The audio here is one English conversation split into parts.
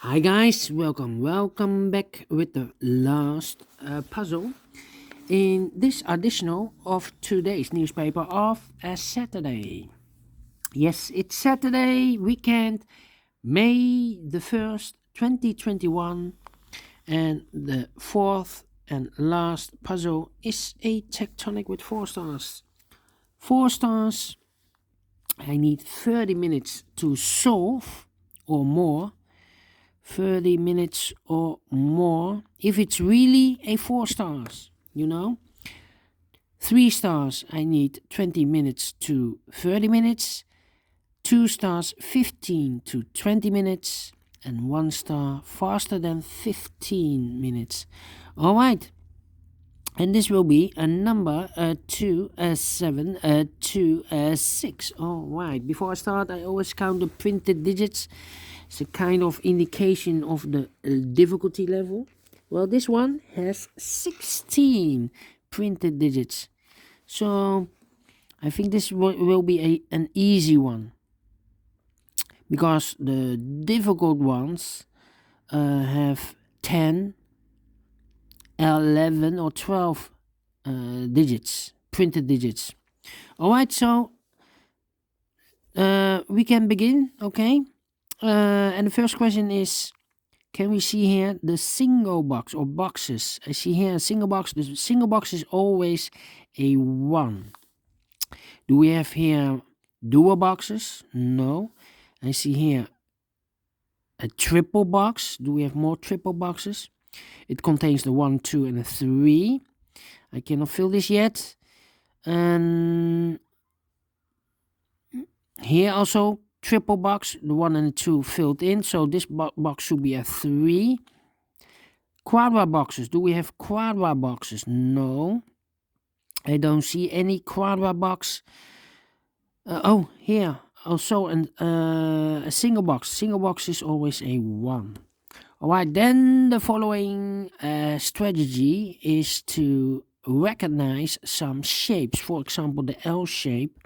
Hi guys, welcome back with the last puzzle in this edition of today's newspaper of Saturday. Yes, it's Saturday weekend, May the 1st, 2021, and the fourth and last puzzle is a tectonic with 4 stars. 4 stars, I need 30 minutes to solve or more. 30 minutes or more if it's really a 4 stars, 3 stars I need 20 minutes to 30 minutes, 2 stars 15 to 20 minutes, and 1 star faster than 15 minutes. All right, and this will be a number 2 7 2 6. All right, before I start I always count the printed digits. It's a kind of indication of the difficulty level. Well, this one has 16 printed digits. So I think this will be an easy one. Because the difficult ones have 10, 11 or 12 digits, printed digits. Alright, so we can begin, okay? And the first question is, can we see here the single box or boxes? I see here a single box. The single box is always a 1. Do we have here dual boxes? No. I see here a triple box. Do we have more triple boxes? It contains the 1, 2, and a 3. I cannot fill this yet. And here also triple box, the 1 and the 2 filled in, so this box should be a 3. Quadra boxes, do we have quadra boxes? No, I don't see any quadra box. Here also a single box is always a 1. Alright, then the following strategy is to recognize some shapes. For example, the L shape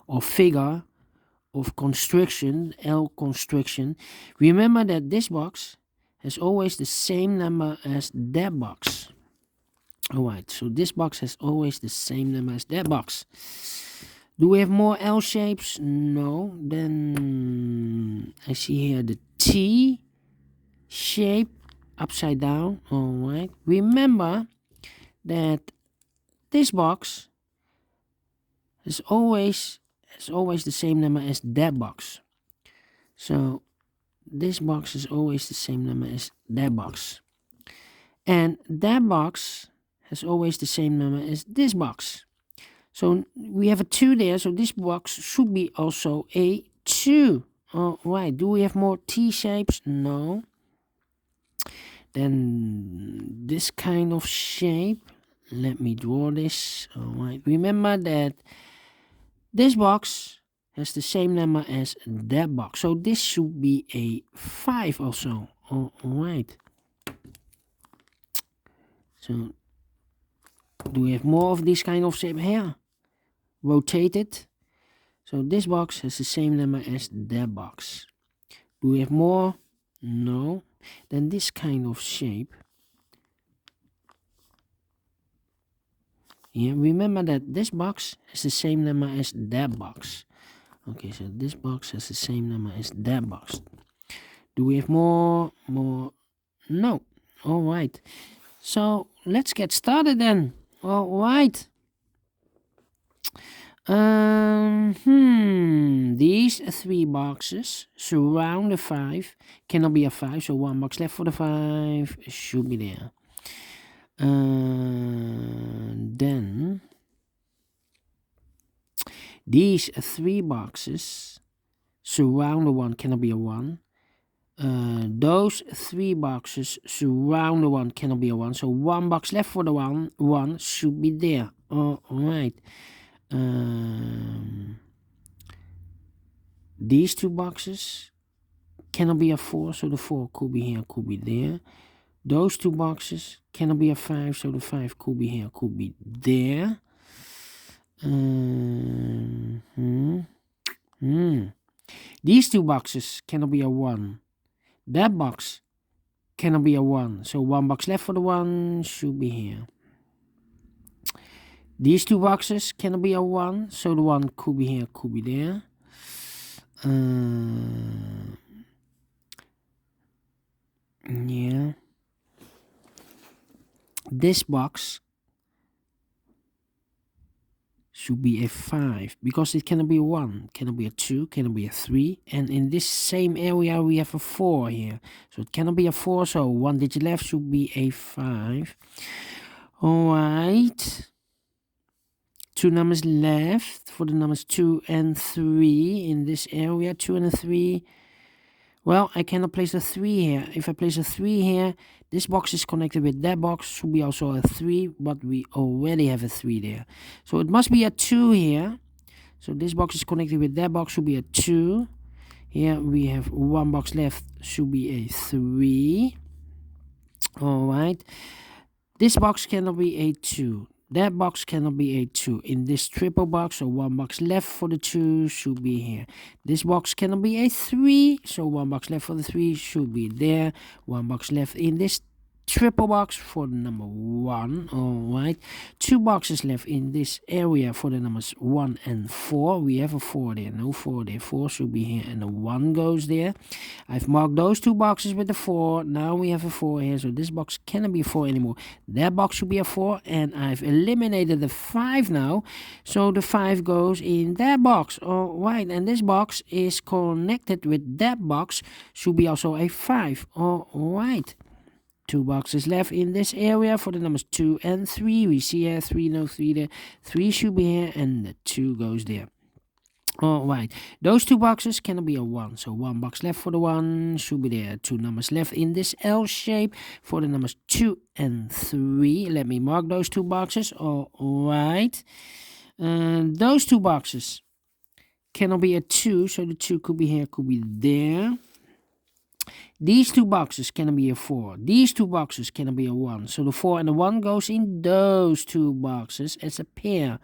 or figure of constriction, L constriction. Remember that this box has always the same number as that box. Alright, so this box has always the same number as that box. Do we have more L shapes? No. Then I see here the T shape upside down. Alright, remember that this box is always the same number as that box. So this box is always the same number as that box. And that box has always the same number as this box. So we have a 2 there, so this box should be also a 2. Alright, do we have more T shapes? No. Then this kind of shape, let me draw this. Alright, remember that this box has the same number as that box. So this should be a 5 also. Alright. So do we have more of this kind of shape here? Rotated. So this box has the same number as that box. Do we have more? No. Then this kind of shape. Yeah, remember that this box has the same number as that box. Okay, so this box has the same number as that box. Do we have more? No. All right. So let's get started then. All right. These 3 boxes surround the 5. Cannot be a 5, so 1 box left for the 5 should be there. Then these 3 boxes surround the 1, cannot be a 1. Those 3 boxes surround the 1, cannot be a 1. So 1 box left for the 1 should be there. Alright. These 2 boxes cannot be a 4, so the 4 could be here, could be there. Those 2 boxes cannot be a 5, so the 5 could be here, could be there. These 2 boxes cannot be a 1. That box cannot be a 1. So 1 box left for the 1 should be here. These two boxes cannot be a 1. So the 1 could be here, could be there. Yeah. This box should be a 5 because it cannot be a 1, cannot be a 2, cannot be a 3, and in this same area we have a 4 here, so it cannot be a 4, so 1 digit left should be a 5. Alright, 2 numbers left for the numbers 2 and 3 in this area, 2 and a 3. Well, I cannot place a 3 here. If I place a 3 here, this box is connected with that box, should be also a 3, but we already have a 3 there. So it must be a 2 here. So this box is connected with that box, should be a 2. Here we have 1 box left, should be a 3. Alright. This box cannot be a 2. That box cannot be a 2. In this triple box, so 1 box left for the 2 should be here. This box cannot be a 3, so 1 box left for the 3 should be there. 1 box left in this triple box for the number 1. Alright, 2 boxes left in this area for the numbers 1 and 4. We have a 4 there, no 4 there. 4 should be here and the 1 goes there. I've marked those 2 boxes with the 4. Now we have a 4 here, so this box cannot be a 4 anymore. That box should be a 4, and I've eliminated the 5 now, so the 5 goes in that box. Alright, and this box is connected with that box, should be also a 5. Alright. 2 boxes left in this area for the numbers 2 and 3. We see here 3, no 3 there. 3 should be here and the 2 goes there. Alright, those 2 boxes cannot be a 1. So 1 box left for the 1 should be there. 2 numbers left in this L shape for the numbers 2 and 3. Let me mark those 2 boxes. Alright, those 2 boxes cannot be a 2. So the 2 could be here, could be there. These 2 boxes cannot be a 4. These 2 boxes cannot be a 1. So the 4 and the 1 goes in those 2 boxes as a pair.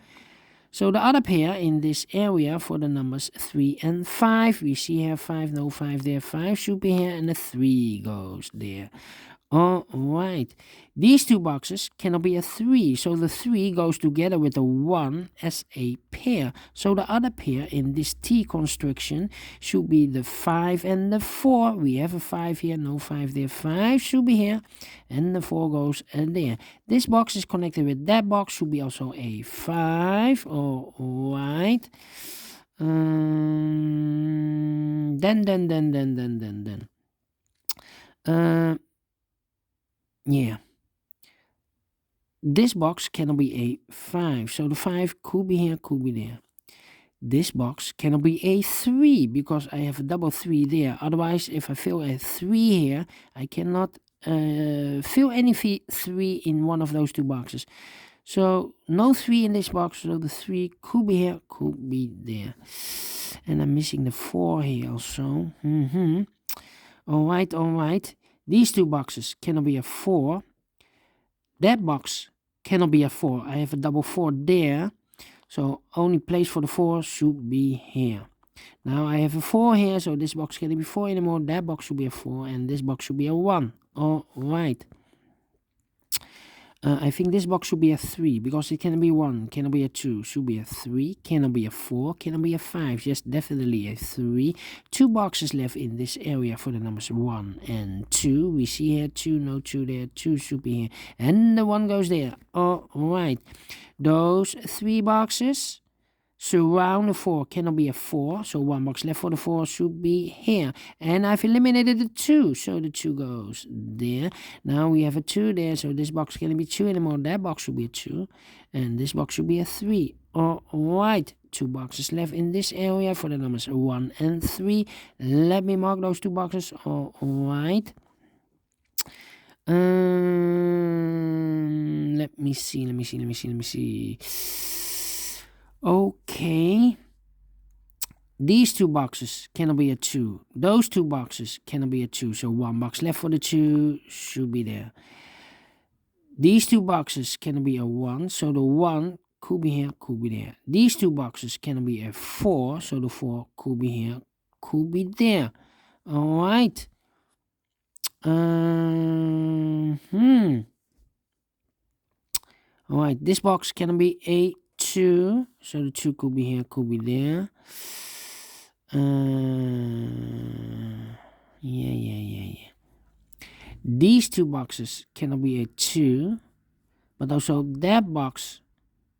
So the other pair in this area for the numbers 3 and 5. We see here 5, no 5 there. 5 should be here and the 3 goes there. Alright, these 2 boxes cannot be a 3, so the 3 goes together with the 1 as a pair. So the other pair in this T construction should be the 5 and the 4. We have a 5 here, no 5 there. 5 should be here, and the 4 goes there. This box is connected with that box, should be also a 5. Alright. Yeah, this box cannot be a 5, so the 5 could be here, could be there. This box cannot be a 3 because I have a double 3 there. Otherwise, if I fill a 3 here, I cannot fill any 3 in one of those 2 boxes. So no 3 in this box, so the 3 could be here, could be there. And I'm missing the 4 here also. Alright. These 2 boxes cannot be a 4. That box cannot be a 4. I have a double 4 there. So only place for the 4 should be here. Now I have a 4 here, so this box cannot be 4 anymore. That box should be a 4 and this box should be a 1. Alright. I think this box should be a 3 because it cannot be 1, cannot be a 2, should be a 3, cannot be a 4, cannot be a 5, yes, definitely a 3. 2 boxes left in this area for the numbers 1 and 2. We see here 2, no 2 there, 2 should be here, and the 1 goes there. Alright, those 3 boxes surround the 4, cannot be a 4, so 1 box left for the 4 should be here. And I've eliminated the 2, so the 2 goes there. Now we have a 2 there, so this box cannot be 2 anymore. That box should be a 2, and this box should be a 3. Alright, 2 boxes left in this area for the numbers 1 and 3. Let me mark those 2 boxes. Alright. Let me see. Okay, these 2 boxes cannot be a 2. Those 2 boxes cannot be a 2, so 1 box left for the 2 should be there. These 2 boxes cannot be a 1, so the 1 could be here, could be there. These 2 boxes cannot be a 4, so the 4 could be here, could be there. Alright. Alright, this box can be a 2. So the 2 could be here, could be there. Yeah. These two boxes cannot be a 2. But also that box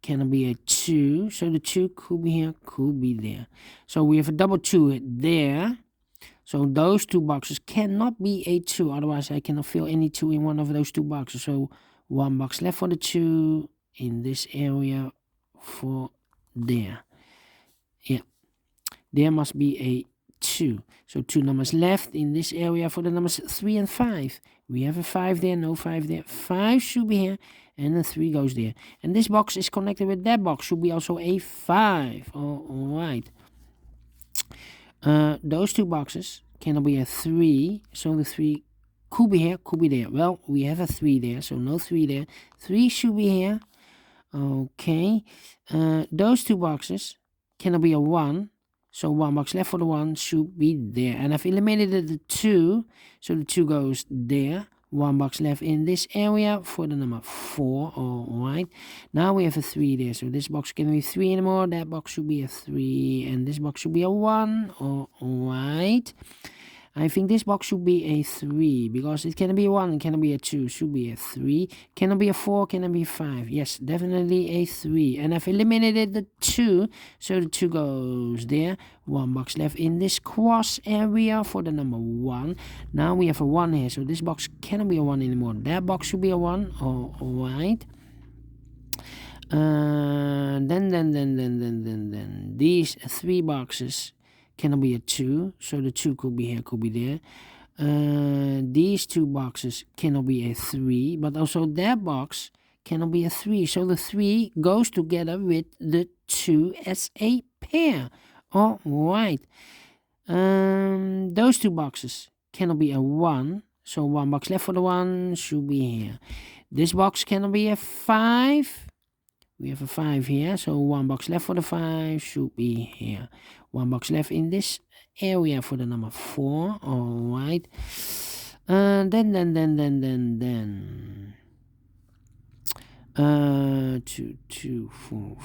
cannot be a 2. So the 2 could be here, could be there. So we have a double 2 there. So those two boxes cannot be a 2. Otherwise, I cannot fill any 2 in one of those two boxes. So one box left for the 2 in this area for there. Yeah. There must be a 2. So 2 numbers left in this area for the numbers 3 and 5. We have a 5 there, no 5 there. 5 should be here, and the 3 goes there. And this box is connected with that box. Should be also a 5. Alright. Those two boxes cannot be a 3. So the 3 could be here, could be there. Well, we have a 3 there, so no 3 there. 3 should be here. Okay. Those two boxes cannot be a 1. So one box left for the 1 should be there. And I've eliminated the 2. So the 2 goes there. One box left in this area for the number 4. Alright. Now we have a 3 there. So this box can be 3 anymore. That box should be a 3. And this box should be a 1. Alright. I think this box should be a 3. Because it cannot be a 1. It cannot be a 2. Should be a 3. Cannot be a 4. Cannot be a 5. Yes, definitely a 3. And I've eliminated the 2. So the 2 goes there. One box left in this cross area for the number 1. Now we have a 1 here. So this box cannot be a 1 anymore. That box should be a 1. Alright. Then these 3 boxes cannot be a 2. So the 2 could be here, could be there. These 2 boxes cannot be a 3. But also that box cannot be a 3. So the 3 goes together with the 2 as a pair. Alright. Those 2 boxes cannot be a 1. So one box left for the 1 should be here. This box cannot be a 5. We have a 5 here. So one box left for the 5 should be here. One box left in this area for the number 4. Alright. Then. 2, 4.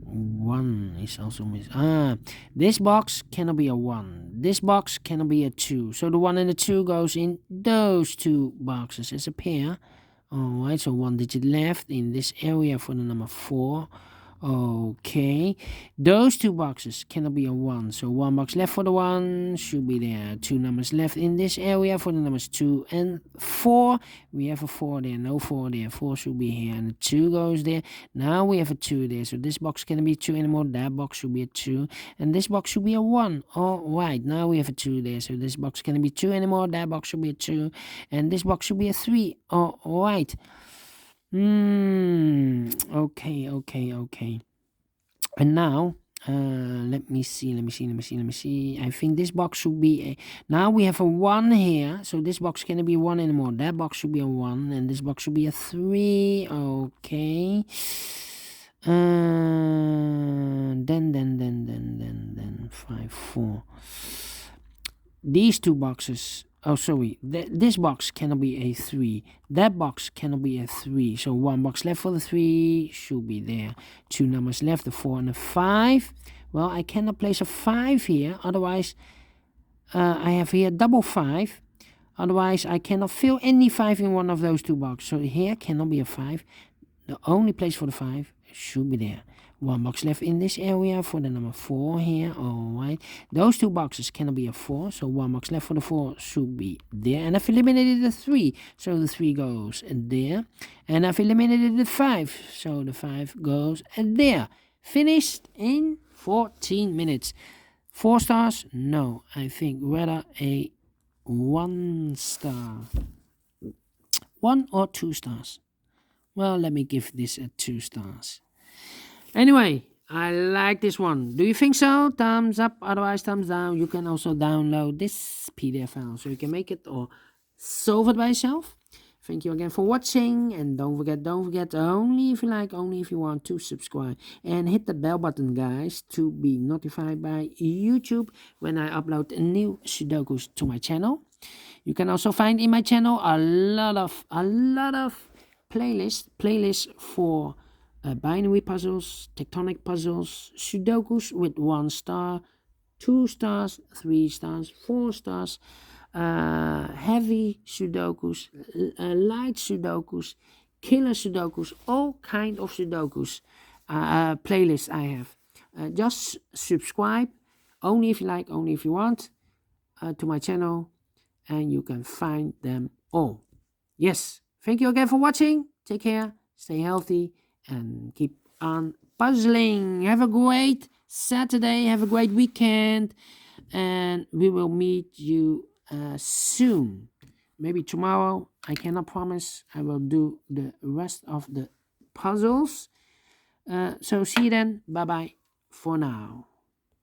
1 is also missing. This box cannot be a 1. This box cannot be a 2. So the 1 and the 2 goes in those 2 boxes as a pair. Alright, so 1 digit left in this area for the number 4. Okay, those 2 boxes cannot be a 1. So 1 box left for the 1 should be there. 2 numbers left in this area for the numbers 2 and 4. We have a 4 there, no 4 there. 4 should be here, and the 2 goes there. Now we have a 2 there. So this box cannot be 2 anymore. That box should be a 2. And this box should be a 1. Alright, now we have a 2 there. So this box cannot be 2 anymore. That box should be a 2. And this box should be a 3. Alright. Okay. And now, let me see. I think this box should be a... Now we have a 1 here. So this box cannot be 1 anymore. That box should be a 1. And this box should be a 3. Okay. Then 5, 4. These 2 boxes... this box cannot be a 3. That box cannot be a 3. So 1 box left for the 3 should be there. 2 numbers left, the 4 and the 5. Well, I cannot place a 5 here. Otherwise, I have here double 5. Otherwise, I cannot fill any 5 in one of those 2 boxes. So here cannot be a 5. The only place for the 5 should be there. 1 box left in this area for the number 4 here. Alright. Those 2 boxes cannot be a 4. So 1 box left for the 4 should be there. And I've eliminated the 3. So the 3 goes there. And I've eliminated the 5. So the 5 goes there. Finished in 14 minutes. 4 stars? No. I think rather a 1 star. 1 or 2 stars? Well, let me give this a 2 stars. Anyway, I like this one. Do you think so? Thumbs up, otherwise thumbs down. You can also download this PDF file so you can make it or solve it by yourself. Thank you again for watching, and don't forget, only if you like, only if you want, to subscribe and hit the bell button, guys, to be notified by YouTube when I upload new Sudokus to my channel. You can also find in my channel a lot of playlists for binary puzzles, tectonic puzzles, Sudokus with 1 star, 2 stars, 3 stars, 4 stars, heavy Sudokus, light Sudokus, killer Sudokus, all kind of Sudokus playlists I have. Just subscribe, only if you like, only if you want, to my channel, and you can find them all. Yes, thank you again for watching. Take care, stay healthy, and keep on puzzling. Have a great Saturday, have a great weekend, and we will meet you soon. Maybe tomorrow. I cannot promise. I will do the rest of the puzzles. So see you then. Bye bye for now.